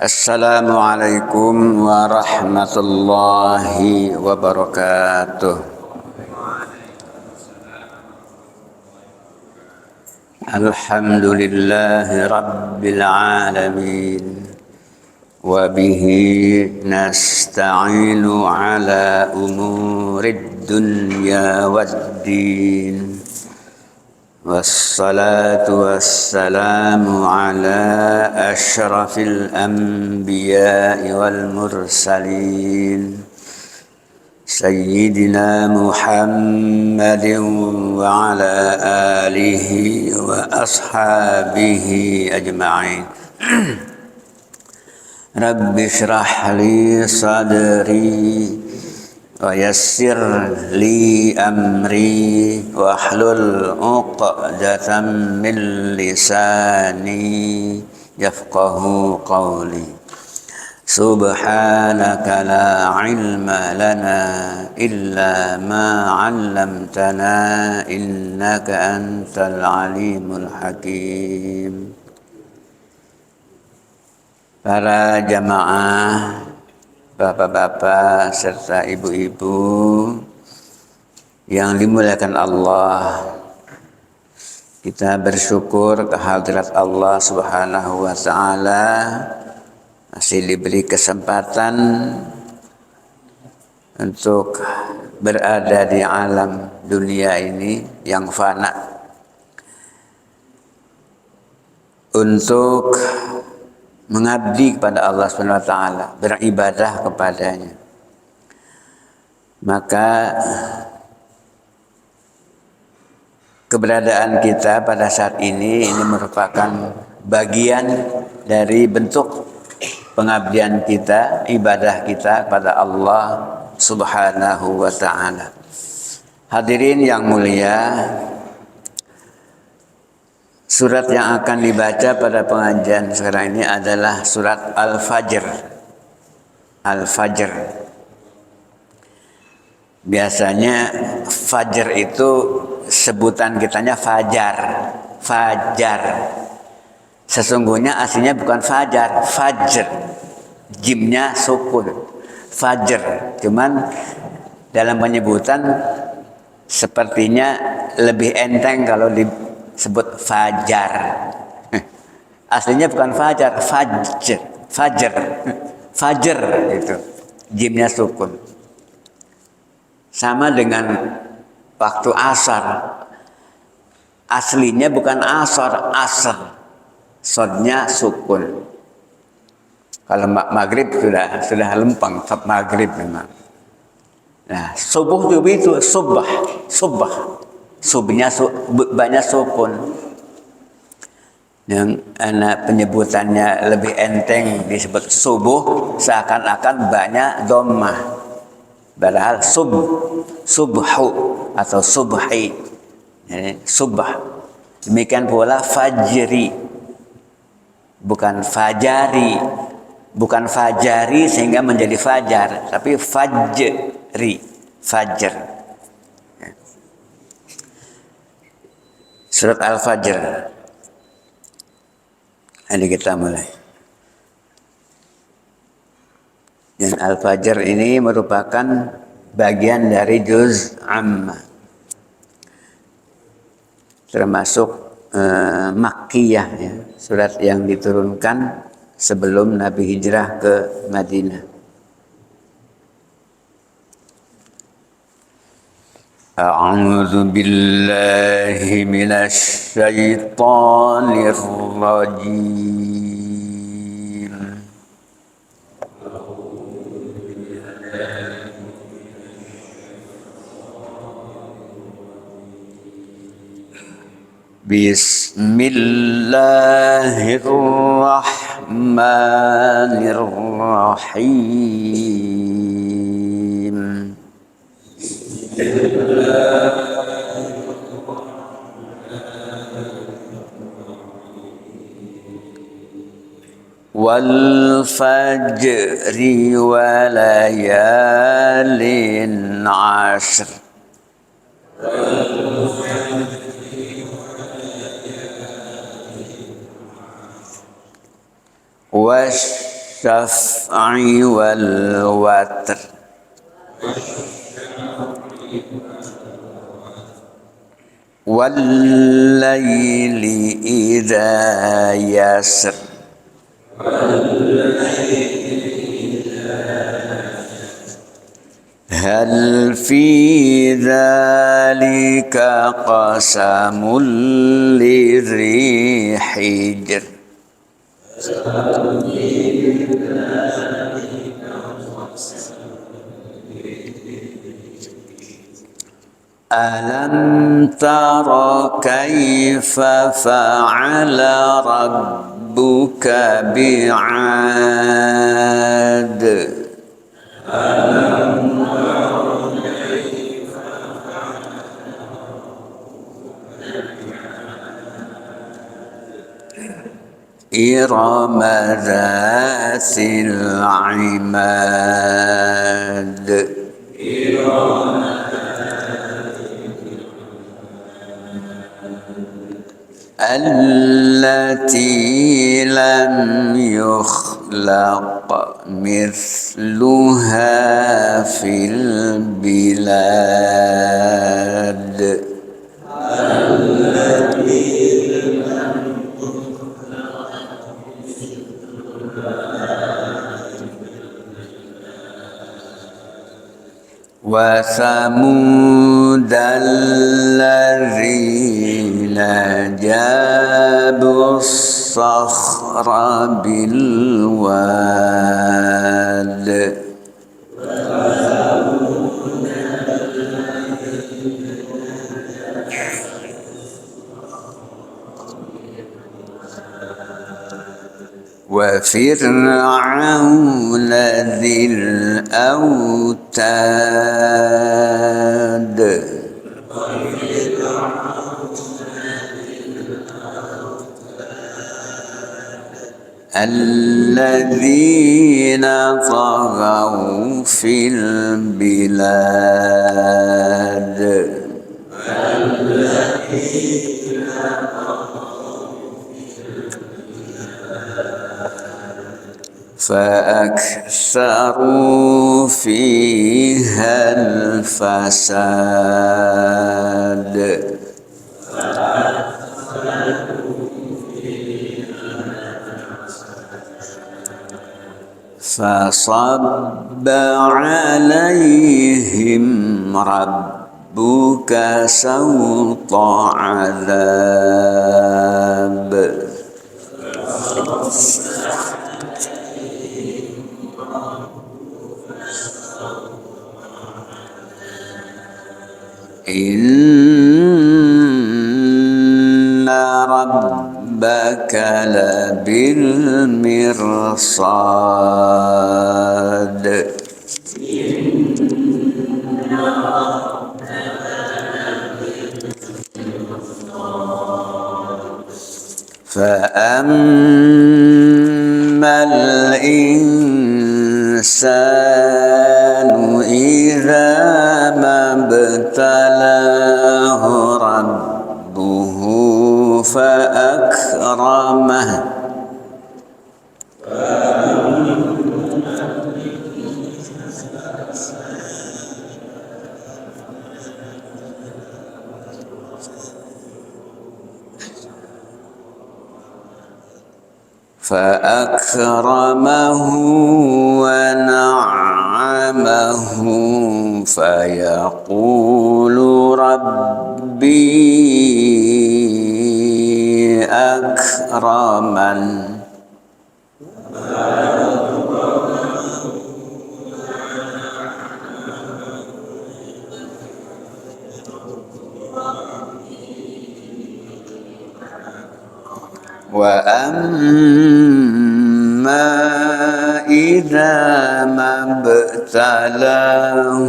Assalamualaikum warahmatullahi wabarakatuh. Alhamdulillahi rabbil alamin. Wa bihi nasta'inu ala umurid dunya waddin. Wassalatu wassalamu ala ashrafil anbiya'i wal mursalin Sayyidina Muhammadin wa ala alihi wa ashabihi ajma'in. Rabbi shrah li sadri wa yassir li amri wa hlul 'uqdatam min lisani yafqahu qawli. Subhanaka la ilma lana illa ma 'allamtana innaka antal alimul hakim. Para jamaah, bapak-bapak serta ibu-ibu yang dimuliakan Allah, kita bersyukur kehadirat Allah Subhanahu wa taala masih diberi kesempatan untuk berada di alam dunia ini yang fana, untuk mengabdi kepada Allah Subhanahu wa taala, beribadah kepadanya. Maka keberadaan kita pada saat ini merupakan bagian dari bentuk pengabdian kita, ibadah kita kepada Allah Subhanahu wa taala. Hadirin yang mulia, surat yang akan dibaca pada pengajian sekarang ini adalah surat Al-Fajr. Al-Fajr. Biasanya Fajr itu sebutan kitanya Fajar. Fajar. Sesungguhnya aslinya bukan Fajar, Fajr. Jimnya sukun. Fajr. Cuman dalam penyebutan sepertinya lebih enteng kalau disebut Fajar. Aslinya bukan Fajar, Fajr. Fajr. Fajr itu. Jimnya sukun. Sama dengan waktu asar. Aslinya bukan asar, asar. Sodnya sukun. Kalau maghrib sudah lempeng, maghrib memang. Nah, subuh juga itu subah. Subnya banyak sukun. Yang anak penyebutannya lebih enteng disebut subuh, seakan-akan banyak dhammah. Padahal subhu atau subhi. Subah. Demikian pula fajri. Bukan fajari. Bukan fajari sehingga menjadi fajar, tapi fajri. Fajr. Surat Al-Fajr. Ini kita mulai. Dan Al-Fajr ini merupakan bagian dari juz amma. Termasuk Makkiyah, ya, surat yang diturunkan sebelum Nabi hijrah ke Madinah. A'udzu billahi minasy syaithanir rajim. Bismillahirrahmanirrahim. Wal fajri wa layalin 'ashr. syaf'i wal watr wal laili idza yasr hal fi dzalika qasamul lidhi hijr alam tara kaifa fa'ala rabbuka bi'ad إرم ذات العماد التي لم يخلق مثلها في البلاد وثمود الذين جابوا الصخر بالواد وفرعون ذي الأوتاد الذين طغوا في البلاد فأكثروا فيها الفساد فصب عليهم ربك سوط عذاب إن ربك لبالمرصاد فأما الإنسان إذا ما ابتلاه ربه فأكرمه ونعمه فيقول ربي أكرمن وأما إذا ما ابتلاه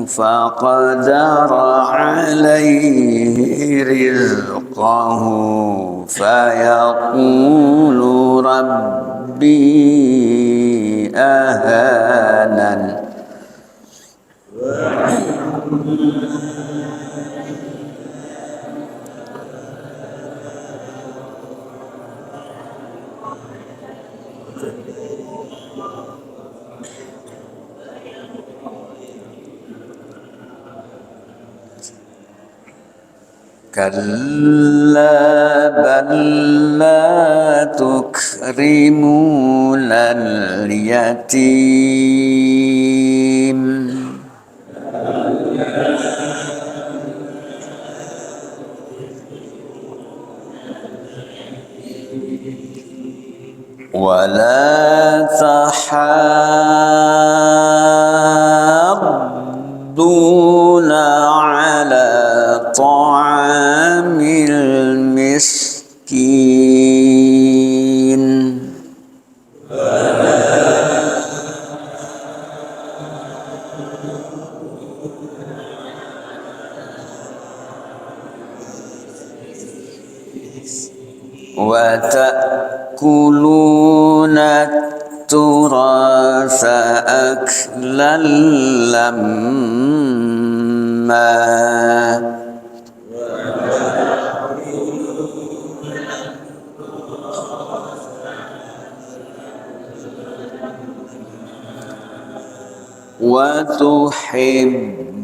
فقدر عليه رزقه فيقول ربي أهانن كلا بل لا تكرمون اليتيم ولا تحاضون على طعام المسكين وتأكلون التراث أكلا لما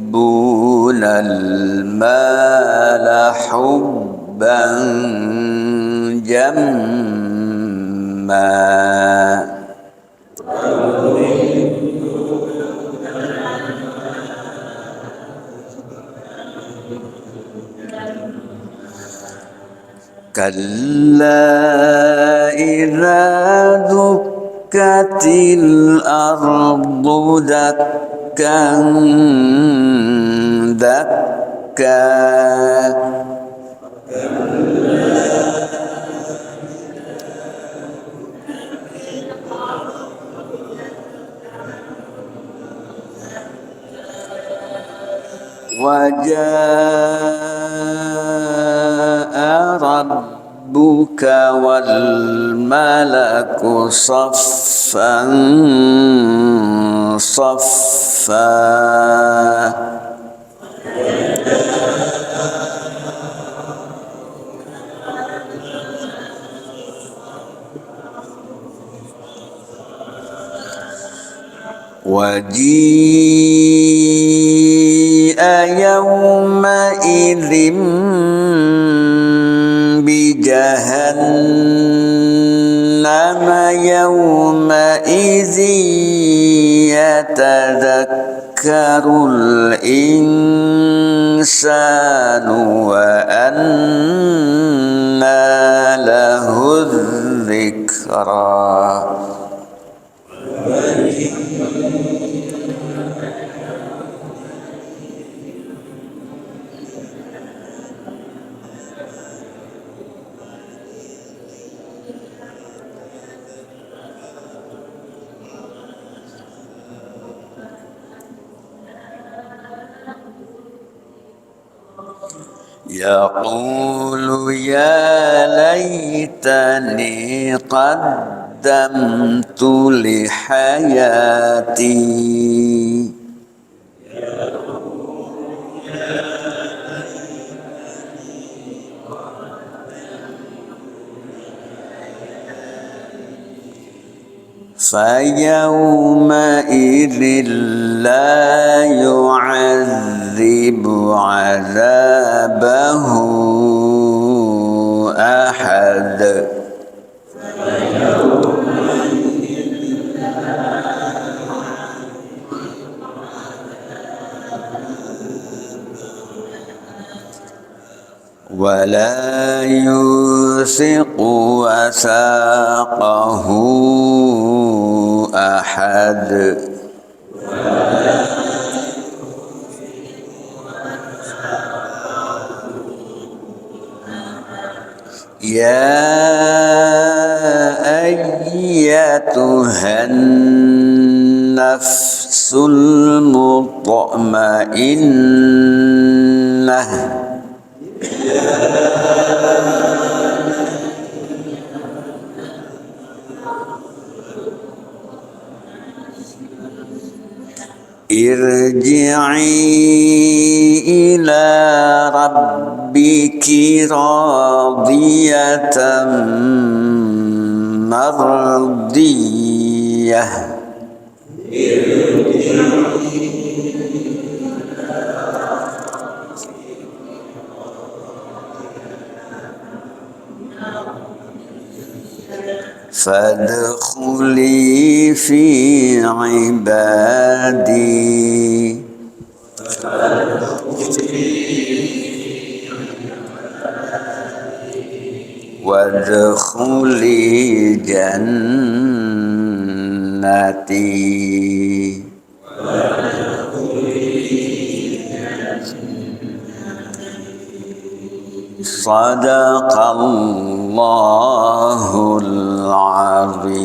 وتحبون المال حبا جما كلا إذا دكت الأرض دكا دكا وجاء ربك والملك صفا صفا وجيء يومئذ بجهنم يومئذ يتذكر الإنسان وأنى له الذكرى يقول يا ليتني قدمت لحياتي فيومئذ لا يعذب عذابه أحد ولا يوثق وثاقه أحد يا أيتها النفس المطمئنة ارجعي إلى ربك راضية مرضية فادخلي في عبادي وادخلي جنتي. صدق الله العظيم.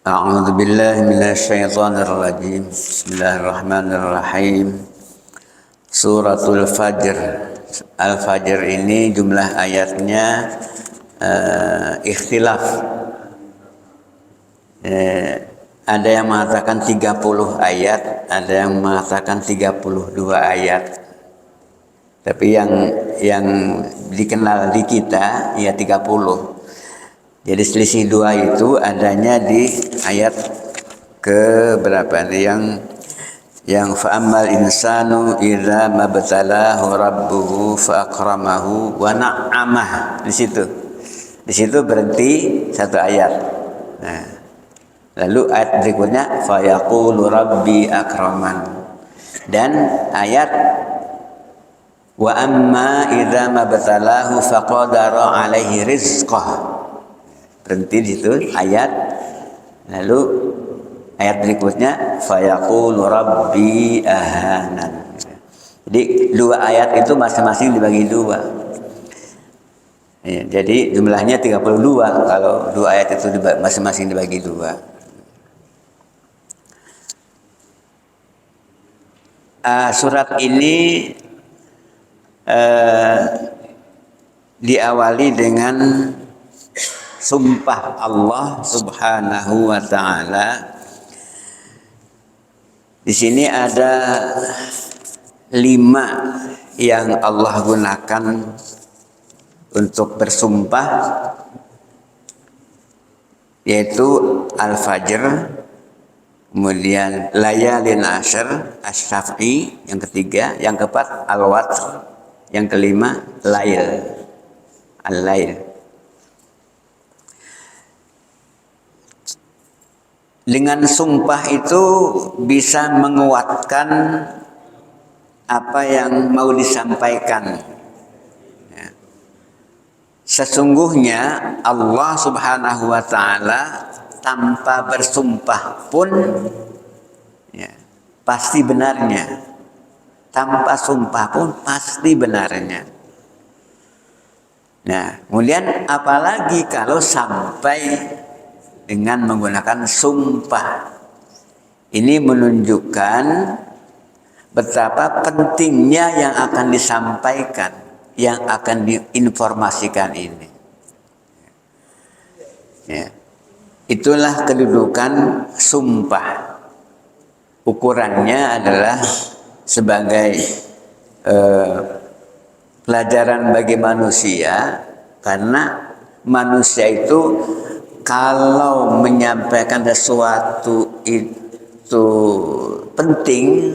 أعوذ بالله من الشيطان الرجيم. بسم الله الرحمن الرحيم. Suratul Fajr. Al-Fajr ini jumlah ayatnya ikhtilaf. Ada yang mengatakan 30 ayat, ada yang mengatakan 32 ayat. Tapi yang dikenal di kita ya 30. Jadi selisih 2 itu adanya di ayat ke berapa? Yang fa'ammal insanu idza mabtalahu rabbuhu fa'akramahu wa na'amah. Di situ berhenti 1 ayat. Nah, lalu ayat berikutnya fayaqulu rabbi akraman. Dan ayat wa amma idza mabtalahu faqadara alaihi rizqah. Berhenti di situ ayat. Lalu ayat berikutnya fayaqulu rabbi ahanan. Jadi 2 ayat itu masing-masing dibagi 2. Ya, jadi jumlahnya 32 kalau 2 ayat itu masing-masing dibagi 2. Surat ini diawali dengan sumpah Allah Subhanahu wa taala. Di sini ada 5 yang Allah gunakan untuk bersumpah, yaitu Al-Fajr, kemudian Layalin Ashr, Asy-Syaf'i yang ketiga, yang keempat Al-Watr, yang kelima Lail, Al-Lail. Dengan sumpah itu bisa menguatkan apa yang mau disampaikan. Ya. Sesungguhnya Allah Subhanahu wa taala tanpa bersumpah pun ya, pasti benarnya. Tanpa sumpah pun pasti benarnya. Nah, kemudian apalagi kalau sampai dengan menggunakan sumpah. Ini menunjukkan betapa pentingnya yang akan disampaikan, yang akan diinformasikan ini. Ya. Itulah kedudukan sumpah. Ukurannya adalah sebagai pelajaran bagi manusia, karena manusia itu kalau menyampaikan sesuatu itu penting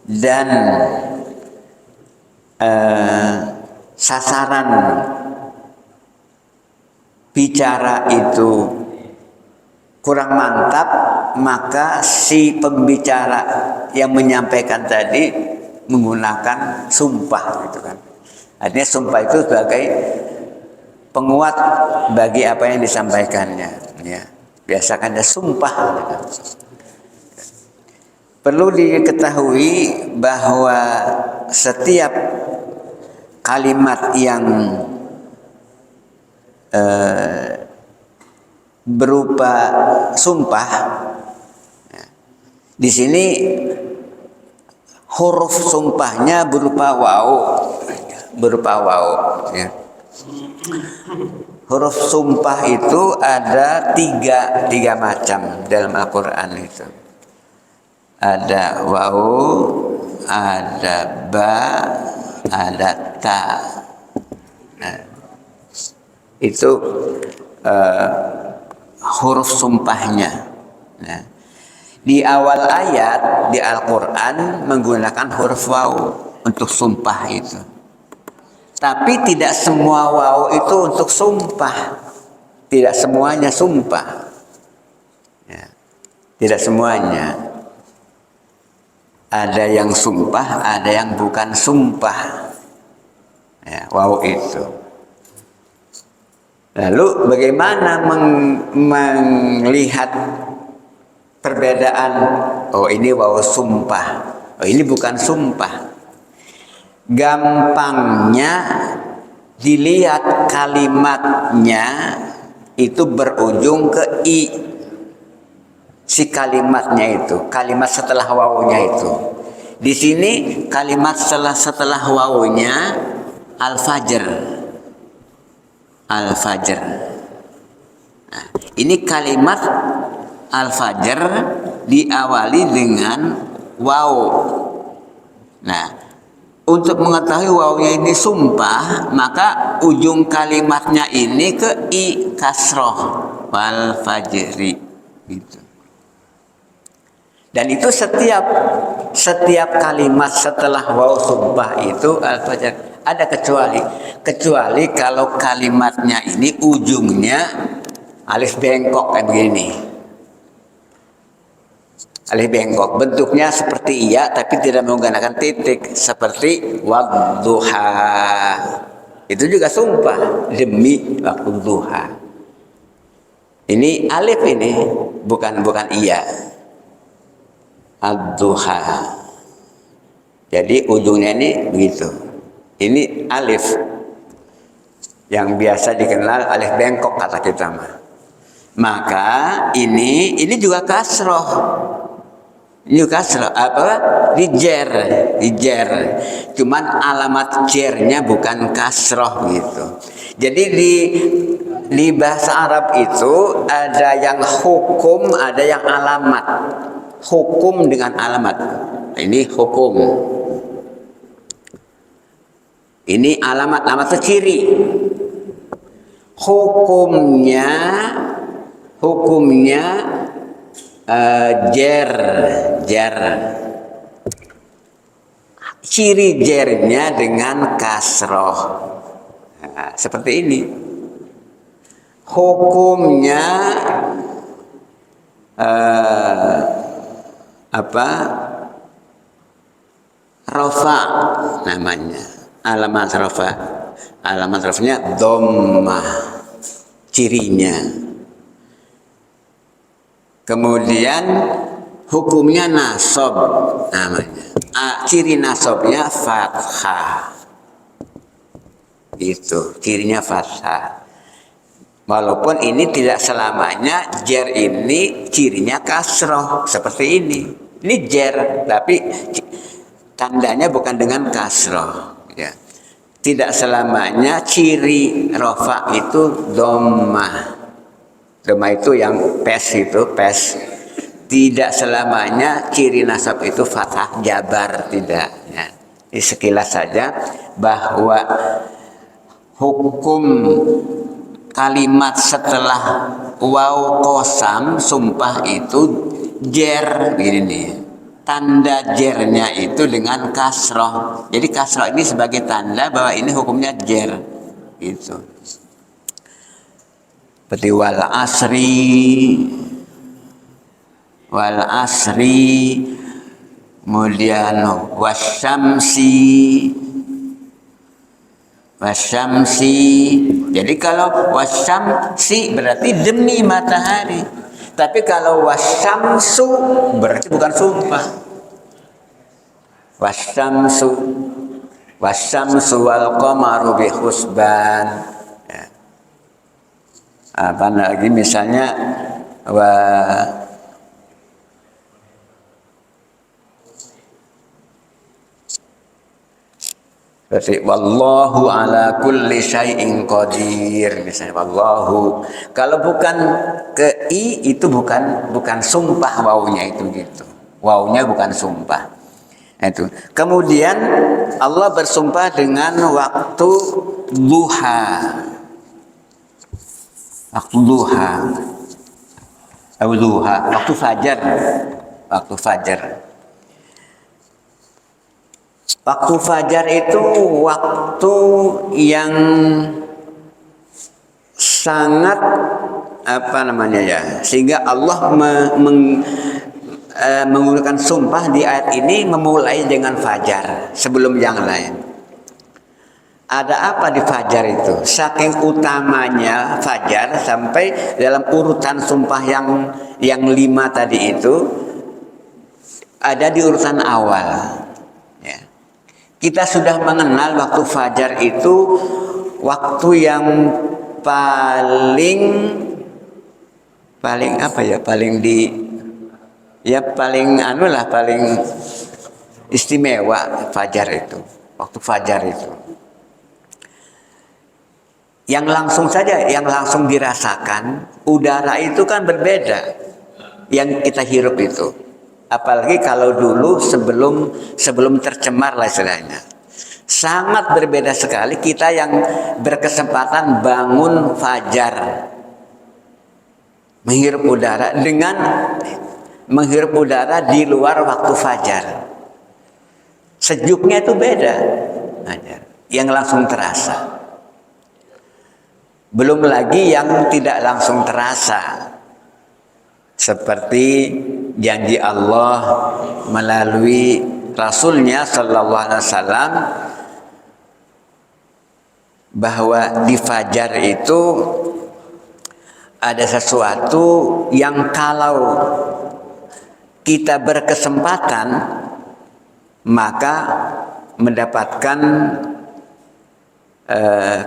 dan sasaran bicara itu kurang mantap, maka si pembicara yang menyampaikan tadi menggunakan sumpah, gitu kan. Artinya sumpah itu sebagai penguat bagi apa yang disampaikannya. Ya, biasakan ada sumpah. Perlu diketahui bahwa setiap kalimat yang berupa sumpah, ya, di sini huruf sumpahnya berupa waw, ya. Huruf sumpah itu ada tiga macam dalam Al-Quran itu. Ada waw, ada ba, ada ta. Nah, itu huruf sumpahnya. Nah, Di awal ayat di Al-Quran menggunakan huruf waw untuk sumpah itu. Tapi tidak semua waw itu untuk sumpah. Tidak semuanya sumpah. Ya. Tidak semuanya. Ada yang sumpah, ada yang bukan sumpah. Ya, waw itu. Lalu bagaimana melihat perbedaan? Oh, ini waw sumpah. Oh, ini bukan sumpah. Gampangnya dilihat kalimatnya itu berujung ke i. Si kalimatnya itu, kalimat setelah wawunya itu. Di sini kalimat setelah wawunya al-fajr. Al-fajr. Nah, ini kalimat al-fajr diawali dengan waw. Nah, untuk mengetahui wawnya ini sumpah, maka ujung kalimatnya ini ke i kasroh wal fajri gitu. Dan itu setiap kalimat setelah waw sumpah itu al-fajr. Ada kecuali kalau kalimatnya ini ujungnya alif bengkok kayak begini. Alif bengkok bentuknya seperti iya tapi tidak menggunakan titik, seperti wadduha. Itu juga sumpah demi waktu duha. Ini alif ini bukan iya. Ad-duha. Jadi ujungnya ini begitu. Ini alif yang biasa dikenal alif bengkok kata kita mah. Maka ini juga kasroh. Ini kasroh apa? Dijer. Cuman alamat jernya bukan kasroh gitu. Jadi di bahasa Arab itu ada yang hukum, ada yang alamat. Hukum dengan alamat. Ini hukum. Ini alamat itu ciri. Hukumnya jer. Ciri jernya dengan kasroh. Nah, seperti ini. Hukumnya rofa namanya. Alamat rofanya dhammah cirinya. Kemudian hukumnya nasab namanya. Ciri nasabnya fathah. Itu cirinya fathah. Walaupun ini tidak selamanya jer ini cirinya kasroh seperti ini. Ini jer tapi tandanya bukan dengan kasroh. Ya. Tidak selamanya ciri rofa itu dhammah. Dhammah itu yang pes. Tidak selamanya ciri nasab itu fathah jabar, tidak. Ya. Ini sekilas saja bahwa hukum kalimat setelah waw qasam sumpah itu jer begini nih. Tanda jernya itu dengan kasroh. Jadi kasroh ini sebagai tanda bahwa ini hukumnya jer. Gitu. Seperti wal asri, kemudian wasyamsi. Jadi kalau wasyamsi berarti demi matahari. Tapi kalau wasyamsu berarti bukan sumpah. Wasyamsu wal qamaru bi husban. Ya. Apa lagi misalnya berarti wallahu ala kulli syai'in qadir misalnya wallahu. Kalau bukan ke i itu bukan sumpah wawunya itu gitu. Wawunya bukan sumpah. Itu. Kemudian Allah bersumpah dengan waktu duha. Waktu duha. Waktu fajar. waktu fajar. Waktu fajar itu waktu yang sangat sehingga Allah menggunakan sumpah di ayat ini memulai dengan fajar sebelum yang lain. Ada apa di fajar itu? Saking utamanya fajar sampai dalam urutan sumpah yang 5 tadi itu ada di urutan awal. Ya. Kita sudah mengenal waktu fajar itu waktu yang paling istimewa fajar itu. Waktu fajar itu. Yang langsung dirasakan, udara itu kan berbeda yang kita hirup itu. Apalagi kalau dulu sebelum tercemar lah istilahnya. Sangat berbeda sekali kita yang berkesempatan bangun fajar. Menghirup udara dengan menghirup udara di luar waktu fajar. Sejuknya itu beda. Yang langsung terasa. Belum lagi yang tidak langsung terasa. Seperti janji Allah melalui Rasulnya Sallallahu Alaihi Wasallam bahwa di fajar itu ada sesuatu yang kalau kita berkesempatan maka mendapatkan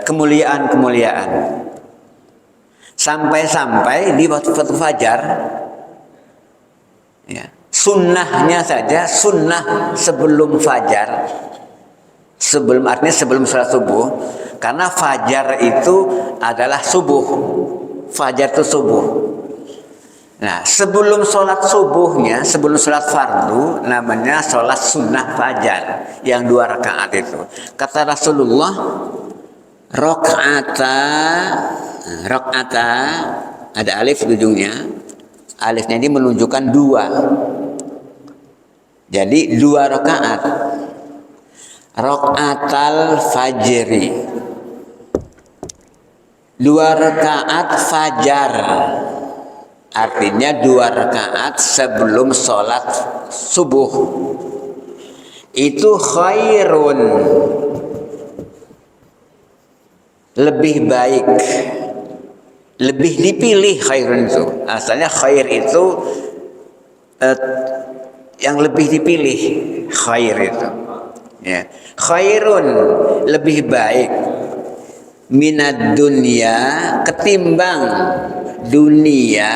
kemuliaan. Sampai di waktu fajar, ya, sunnahnya saja, sunnah sebelum fajar, artinya sebelum sholat subuh, karena fajar itu adalah subuh, fajar itu subuh. Nah, sebelum sholat subuhnya, sebelum sholat fardu, namanya sholat sunnah fajar, yang 2 rakaat itu. Kata Rasulullah, rok'ata, ada alif di ujungnya. Alifnya ini menunjukkan 2. Jadi 2 rakaat. Rok'atal fajri. 2 rakaat fajar. Artinya 2 rakaat sebelum sholat subuh. Itu khairun. Lebih baik, lebih dipilih khairun itu. Asalnya khair itu yang lebih dipilih, khair itu. Ya. Khairun lebih baik minad dunya ketimbang dunia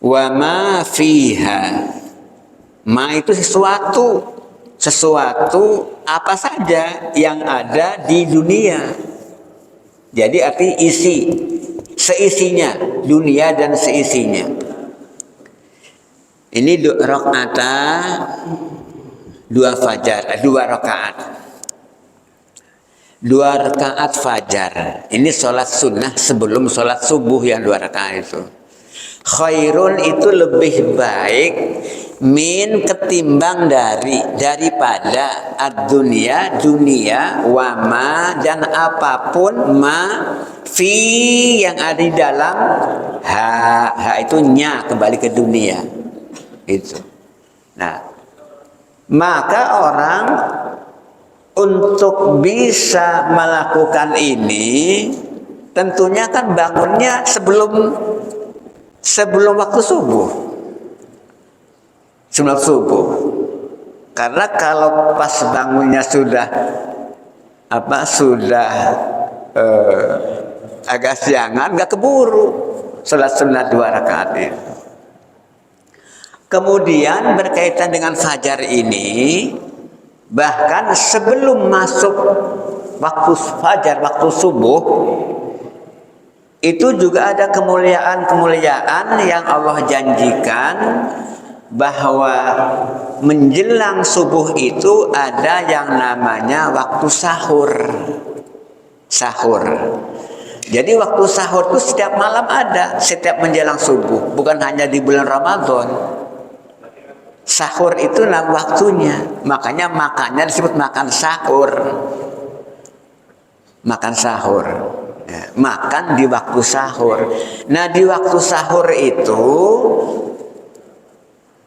wa ma fiha. Ma itu sesuatu apa saja yang ada di dunia. Jadi arti seisinya, dunia dan seisinya. Ini rakaat 2 fajar, 2 rakaat. 2 rakaat fajar. Ini sholat sunnah sebelum sholat subuh yang 2 rakaat itu. Khairun itu lebih baik min ketimbang daripada dunia wama dan apapun ma fi yang ada di dalam ha itu nya kembali ke dunia itu. Nah, maka orang untuk bisa melakukan ini tentunya kan bangunnya sebelum waktu subuh. Sebelum subuh. Karena kalau pas bangunnya sudah agak siangan, nggak keburu sholat sunnah 2 rakaat itu. Kemudian berkaitan dengan fajar ini, bahkan sebelum masuk waktu fajar, waktu subuh, itu juga ada kemuliaan yang Allah janjikan, bahwa menjelang subuh itu ada yang namanya waktu sahur. Jadi waktu sahur itu setiap malam ada, setiap menjelang subuh, bukan hanya di bulan Ramadan. Sahur itu waktunya, makanya makannya disebut makan sahur. Makan sahur, ya, makan di waktu sahur. Nah, di waktu sahur itu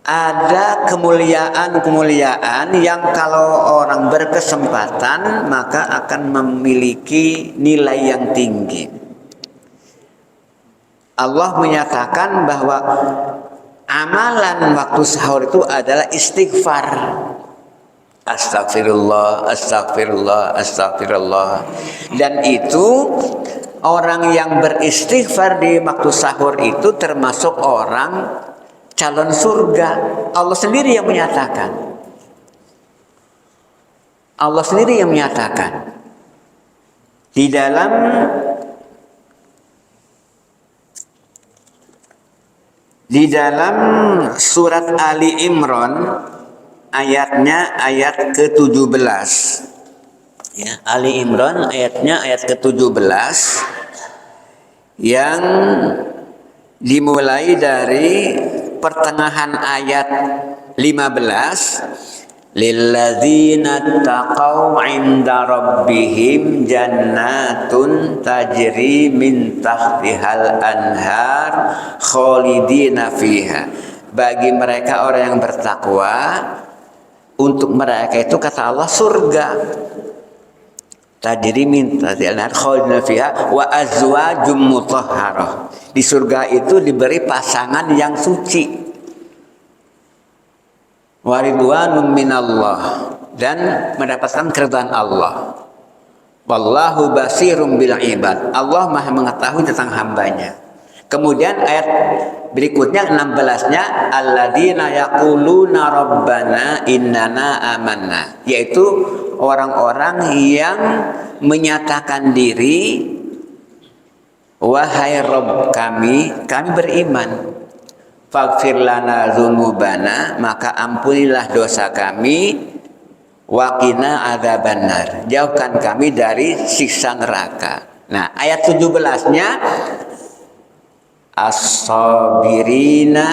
ada kemuliaan-kemuliaan yang kalau orang berkesempatan maka akan memiliki nilai yang tinggi. Allah menyatakan bahwa amalan waktu sahur itu adalah istighfar. Astagfirullah, astagfirullah, astagfirullah. Dan itu orang yang beristighfar di waktu sahur itu termasuk orang calon surga. Allah sendiri yang menyatakan. Allah sendiri yang menyatakan. Di dalam surat Ali Imran ayatnya ayat ke-17. Ya, Ali Imran ayatnya ayat ke-17 yang dimulai dari pertengahan ayat 15. Lilladzina taqaw 'inda rabbihim jannatun tajri min tahtihal anhar khalidina fiha. Bagi mereka orang yang bertakwa, untuk mereka itu kata Allah surga. Tajri min tahtihal anhar khalidina fiha wa azwajum mutahharah. Di surga itu diberi pasangan yang suci. Waridwanun minallah, dan mendapatkan keridhaan Allah. Wallahu basirum bil ibad. Allah Maha mengetahui tentang hambanya. Kemudian ayat berikutnya 16-nya alladzina yaquluna rabbana innana amanna, yaitu orang-orang yang menyatakan diri, wahai Rabb kami beriman. Faghfir lana dzunubana, maka ampunilah dosa kami, wa qina adzabannar, jauhkan kami dari siksa neraka. Nah, ayat 17-nya as-sabirina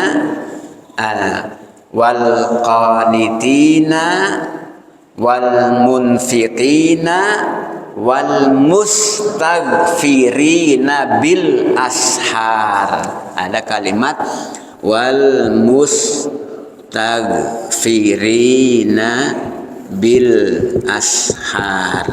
wal qanitina wal munfiqina wal mustaghfirina bil ashar. Ada kalimat wal mustaghfirina bil ashar.